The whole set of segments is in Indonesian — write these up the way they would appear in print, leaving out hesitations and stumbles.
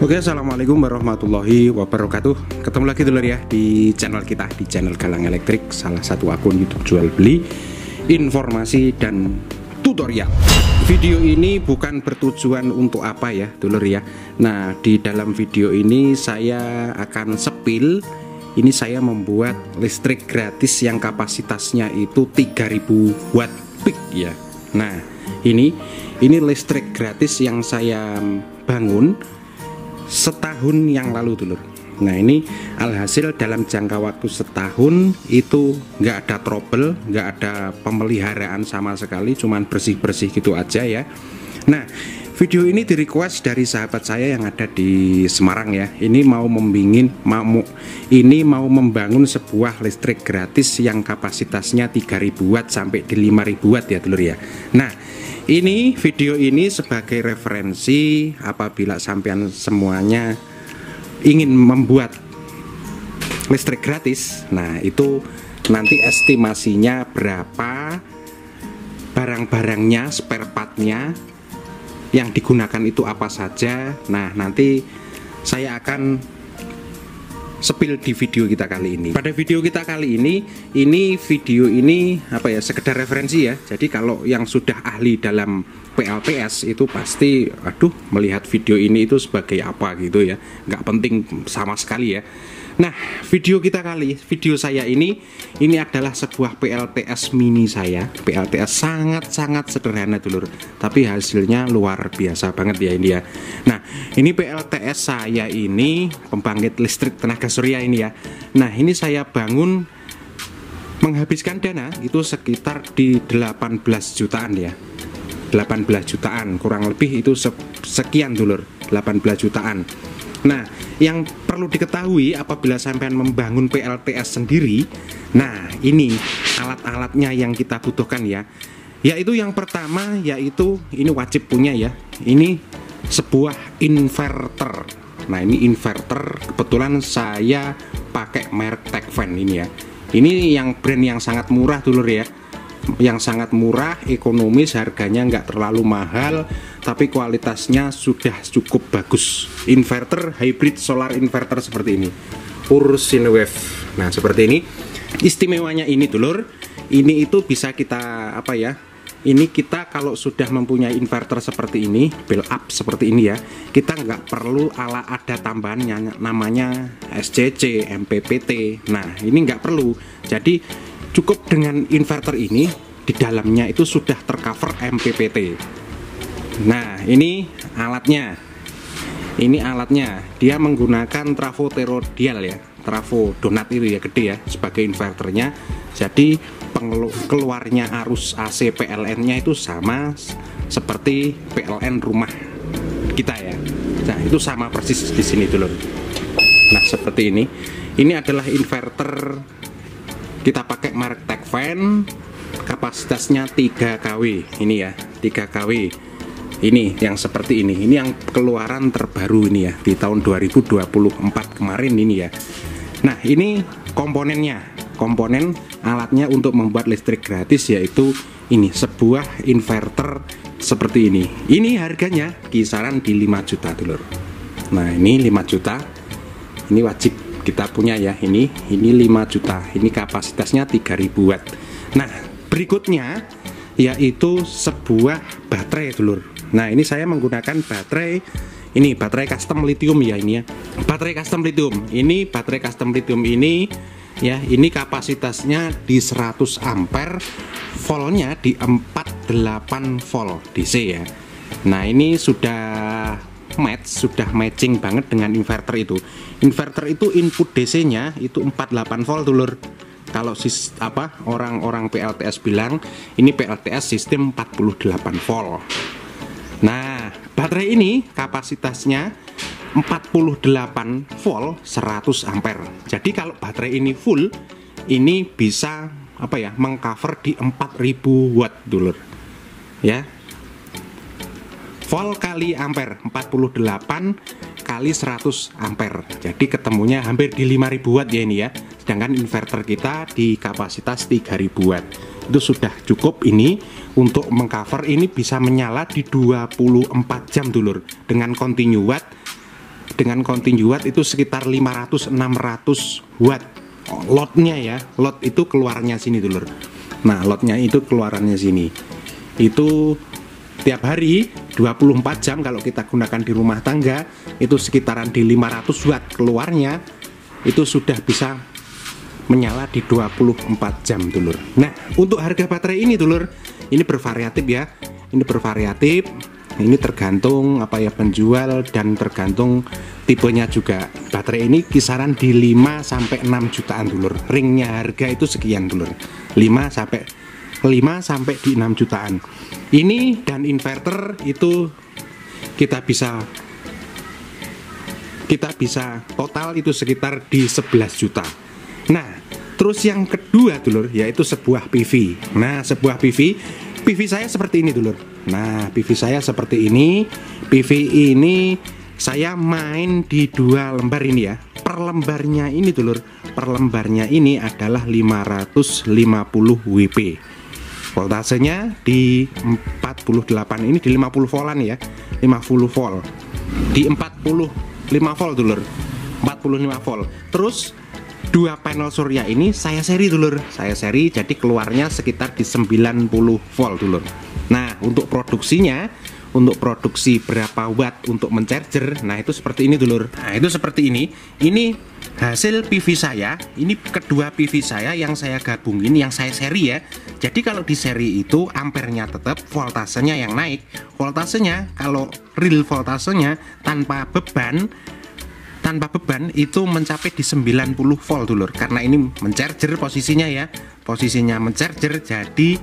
Oke, assalamualaikum warahmatullahi wabarakatuh. Ketemu lagi dulur ya di channel kita, di channel Galang Elektrik, salah satu akun YouTube jual beli informasi dan tutorial. Video ini bukan bertujuan untuk apa ya dulur ya. Nah, di dalam video ini saya akan sepil. Ini saya membuat listrik gratis yang kapasitasnya itu 3000 watt peak ya. Nah, ini listrik gratis yang saya bangun setahun yang lalu dulur. Nah, ini alhasil dalam jangka waktu setahun itu nggak ada trouble, nggak ada pemeliharaan sama sekali, cuman bersih-bersih gitu aja ya. Nah, video ini di request dari sahabat saya yang ada di Semarang ya. Ini mau membangun sebuah listrik gratis yang kapasitasnya 3000 watt sampai di 5000 watt ya dulur ya. Nah, ini video ini sebagai referensi apabila sampean semuanya ingin membuat listrik gratis. Nah, itu nanti estimasinya berapa, barang-barangnya, spare partnya yang digunakan itu apa saja. Nah, nanti saya akan sepil di video kita kali ini. Pada video kita kali ini video ini apa ya, sekedar referensi ya. Jadi kalau yang sudah ahli dalam PLTS itu pasti melihat video ini itu sebagai apa gitu ya, nggak penting sama sekali ya. Nah, video saya ini adalah sebuah PLTS mini saya. PLTS sangat sederhana dulur, tapi hasilnya luar biasa banget ya ini ya. Nah, ini PLTS saya ini pembangkit listrik tenaga surya ini ya. Nah, ini saya bangun menghabiskan dana itu sekitar di 18 jutaan ya. 18 jutaan kurang lebih itu sekian dulur, 18 jutaan. Nah, yang perlu diketahui apabila sampean membangun PLTS sendiri, nah ini alat-alatnya yang kita butuhkan ya. Yaitu yang pertama, yaitu ini wajib punya ya. Ini sebuah inverter. Nah, ini inverter kebetulan saya pakai merek Tekfen ini ya. Ini yang brand yang sangat murah dulur ya. Yang sangat murah, ekonomis, harganya nggak terlalu mahal, tapi kualitasnya sudah cukup bagus. Inverter hybrid solar inverter seperti ini, Ursinwave. Nah, seperti ini. Istimewanya ini dulur, ini itu bisa kita apa ya? Ini kita kalau sudah mempunyai inverter seperti ini, build up seperti ini ya, kita nggak perlu ada tambahannya namanya SCC, MPPT. Nah, ini nggak perlu. Jadi cukup dengan inverter ini, di dalamnya itu sudah tercover MPPT. Nah, ini alatnya. Dia menggunakan trafo toroidal ya, trafo donat itu ya, gede ya, sebagai inverternya. Jadi keluarnya arus AC PLN-nya itu sama seperti PLN rumah kita ya. Nah, itu sama persis di sini dulu. Nah, seperti ini. Ini adalah inverter kita pakai merek Tekfen, kapasitasnya 3 kW ini ya, 3 kW. Ini yang seperti ini yang keluaran terbaru ini ya, di tahun 2024 kemarin ini ya. Nah, ini komponen alatnya untuk membuat listrik gratis, yaitu ini sebuah inverter seperti ini. Ini harganya kisaran di 5 juta dulur. Nah, ini 5 juta, ini wajib kita punya ya. Ini 5 juta, ini kapasitasnya 3000 watt. Nah, berikutnya yaitu sebuah baterai dulur. Nah, ini saya menggunakan baterai custom lithium ya, ini ya, baterai custom lithium. Ini baterai custom lithium ini ya, ini kapasitasnya di 100 ampere, voltnya di 48 volt DC ya. Nah, ini sudah matching banget dengan inverter itu. Inverter itu input DC-nya itu 48 volt dulur. Kalau orang-orang PLTS bilang ini PLTS sistem 48 volt. Nah, baterai ini kapasitasnya 48 volt 100 ampere. Jadi kalau baterai ini full, ini bisa mengcover di 4000 watt dulur. Ya. Volt kali ampere, 48 kali 100 ampere. Jadi ketemunya hampir di 5000 watt ya ini ya. Sedangkan inverter kita di kapasitas 3000 watt. Itu sudah cukup ini untuk mengcover, ini bisa menyala di 24 jam dulur dengan continue watt dengan continue watt itu sekitar 500-600 watt lotnya ya. Lot itu keluarnya sini dulur. Nah lotnya itu keluarannya sini. Itu tiap hari 24 jam kalau kita gunakan di rumah tangga itu sekitaran di 500 watt keluarnya, itu sudah bisa menyala di 24 jam dulur. Nah untuk harga baterai ini dulur, ini bervariatif ya. Ini bervariatif. Ini tergantung apa ya penjual dan tergantung tipenya juga. Baterai ini kisaran di 5-6 jutaan dulur. Ringnya harga itu sekian dulur. 5 sampai di 6 jutaan. Ini dan inverter itu kita bisa total itu sekitar di 11 juta. Nah, terus yang kedua dulur yaitu sebuah PV. Nah, sebuah PV saya seperti ini dulur. Nah, PV saya seperti ini. PV ini saya main di 2 lembar ini ya. Per lembarnya ini dulur, per lembarnya ini adalah 550 WP. Voltasenya di 48, ini di 50 voltan ya. 50 volt. Di 45 volt dulur. 45 volt. Terus 2 panel surya ini saya seri dulur. Saya seri jadi keluarnya sekitar di 90 volt dulur. Nah, untuk produksinya, untuk produksi berapa watt untuk mencarger, nah itu seperti ini dulur. Nah, itu seperti ini. Ini hasil PV saya. Ini kedua PV saya yang saya gabungin, yang saya seri ya. Jadi kalau di seri itu ampernya tetap, voltasenya yang naik. Voltasenya kalau real voltasenya tanpa beban itu mencapai di 90 volt dulur. Karena ini mencarger posisinya ya. Posisinya mencarger, jadi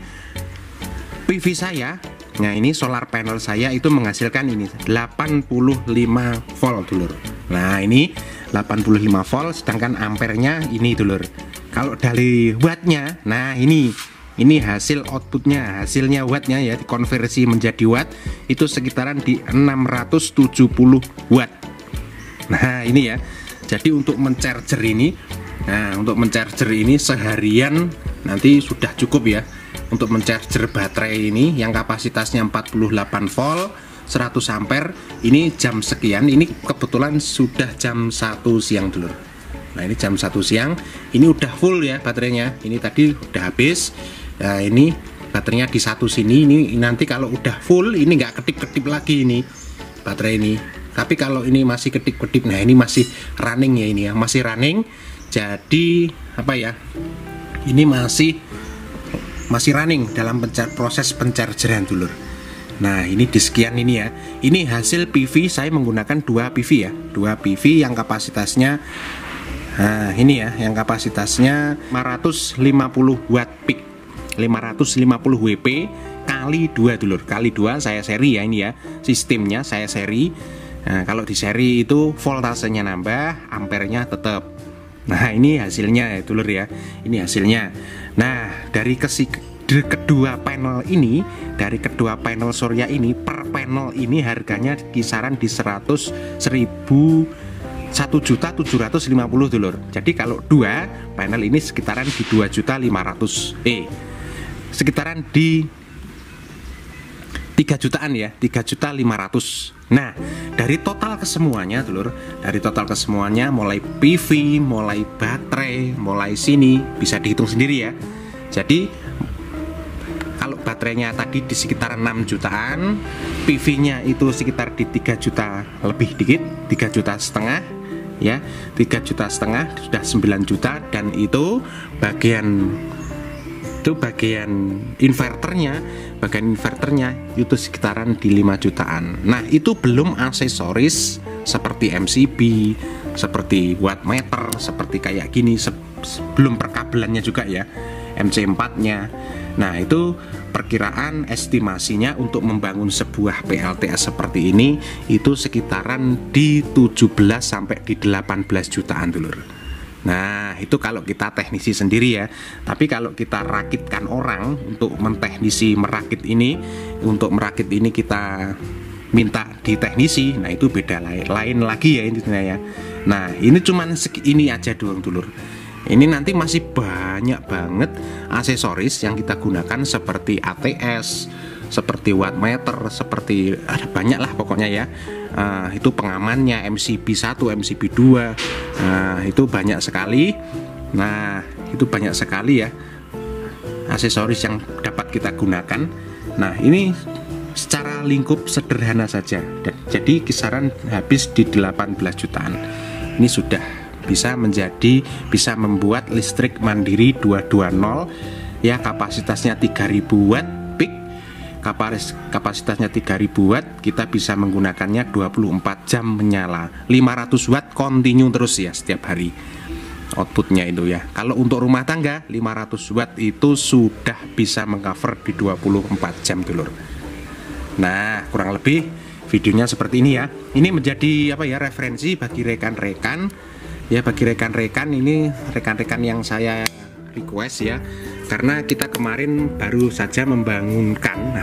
PV saya, nah ini solar panel saya itu menghasilkan ini 85 volt dulur. Nah ini 85 volt, sedangkan ampernya ini dulur. Kalau dari wattnya, nah ini hasil outputnya, hasilnya wattnya ya, dikonversi menjadi watt itu sekitaran di 670 watt. Nah ini ya, jadi untuk mencarger ini, seharian nanti sudah cukup ya. Untuk mencarger baterai ini yang kapasitasnya 48 volt 100 ampere, ini jam sekian, ini kebetulan sudah jam 1 siang dulur. Nah ini jam 1 siang, ini udah full ya baterainya. Ini tadi udah habis. Nah ini baterainya di satu sini, ini nanti kalau udah full ini nggak kedip-kedip lagi ini baterai ini. Tapi kalau ini masih kedip-kedip, nah ini masih running ya, ini ya masih running. Jadi apa ya, ini masih running dalam proses pencargeran dulur. Nah ini di sekian ini ya. Ini hasil PV, saya menggunakan 2 PV ya, 2 PV yang kapasitasnya, nah ini ya, yang kapasitasnya 550 watt peak, 550 WP kali 2 dulur, kali 2 saya seri ya, ini ya sistemnya saya seri. Nah kalau di seri itu voltasenya nambah, ampernya tetap. Nah ini hasilnya ya dulur ya, ini hasilnya. Nah dari kedua panel ini, dari kedua panel surya ini, per panel ini harganya kisaran di 1.750.000 dulur. Jadi kalau 2 panel ini sekitaran di 2.500.000, sekitaran di 3 jutaan ya, 3.500.000. Nah, dari total kesemuanya dulur, dari total kesemuanya mulai PV, mulai baterai, mulai sini bisa dihitung sendiri ya. Jadi kalau baterainya tadi di sekitar 6 jutaan, PV-nya itu sekitar di 3 juta lebih dikit, 3 juta setengah ya, 3 juta setengah sudah 9 juta, dan itu bagian inverternya itu sekitaran di 5 jutaan. Nah itu belum aksesoris seperti MCB, seperti wattmeter, seperti kayak gini, belum perkabelannya juga ya, MC4 nya. Nah itu perkiraan estimasinya untuk membangun sebuah PLTS seperti ini itu sekitaran di 17 sampai di 18 jutaan dulur. Nah itu kalau kita teknisi sendiri ya. Tapi kalau kita rakitkan orang untuk menteknisi merakit ini, untuk merakit ini kita minta di teknisi, nah itu beda lain lagi ya intinya ya. Nah ini cuman ini aja doang dulur. Ini nanti masih banyak banget aksesoris yang kita gunakan seperti ATS, seperti wattmeter, seperti ada banyak lah pokoknya ya. Itu pengamannya MCB 1, MCB 2, itu banyak sekali. Nah, itu banyak sekali ya aksesoris yang dapat kita gunakan. Nah, ini secara lingkup sederhana saja. Jadi kisaran habis di 18 jutaan. Ini sudah bisa membuat listrik mandiri 220 ya, kapasitasnya 3000 watt peak. Kapasitasnya 3000 watt, kita bisa menggunakannya 24 jam menyala. 500 watt continue terus ya setiap hari outputnya itu ya. Kalau untuk rumah tangga 500 watt itu sudah bisa mengcover di 24 jam dulur. Nah, kurang lebih videonya seperti ini ya. Ini menjadi apa ya, referensi bagi rekan-rekan ya, bagi rekan-rekan ini, rekan-rekan yang saya request ya. Karena kita kemarin baru saja membangunkan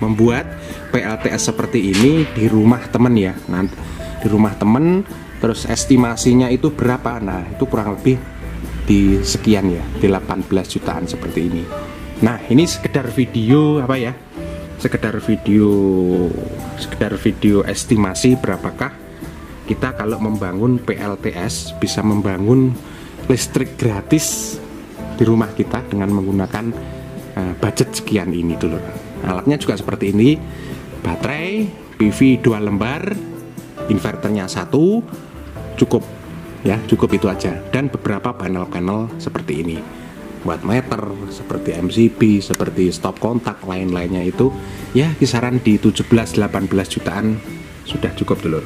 membuat PLTS seperti ini di rumah temen ya. Nanti di rumah temen, terus estimasinya itu berapa? Nah, itu kurang lebih di sekian ya, di 18 jutaan seperti ini. Nah, ini sekedar video apa ya? Sekedar video estimasi berapakah kita kalau membangun PLTS, bisa membangun listrik gratis di rumah kita dengan menggunakan budget sekian ini dulu. Alatnya juga seperti ini, baterai PV 2 lembar, inverternya 1, cukup ya, cukup itu aja. Dan beberapa panel-panel seperti ini, wattmeter, seperti MCB, seperti stop kontak, lain-lainnya itu ya kisaran di 17-18 jutaan sudah cukup dulur.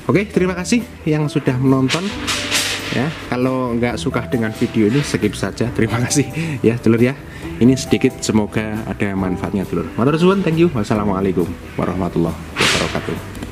Oke, terima kasih yang sudah menonton ya. Kalau nggak suka dengan video ini skip saja, terima kasih ya dulur ya. Ini sedikit, semoga ada manfaatnya dulur. Matur suwun, thank you. Wassalamualaikum warahmatullahi wabarakatuh.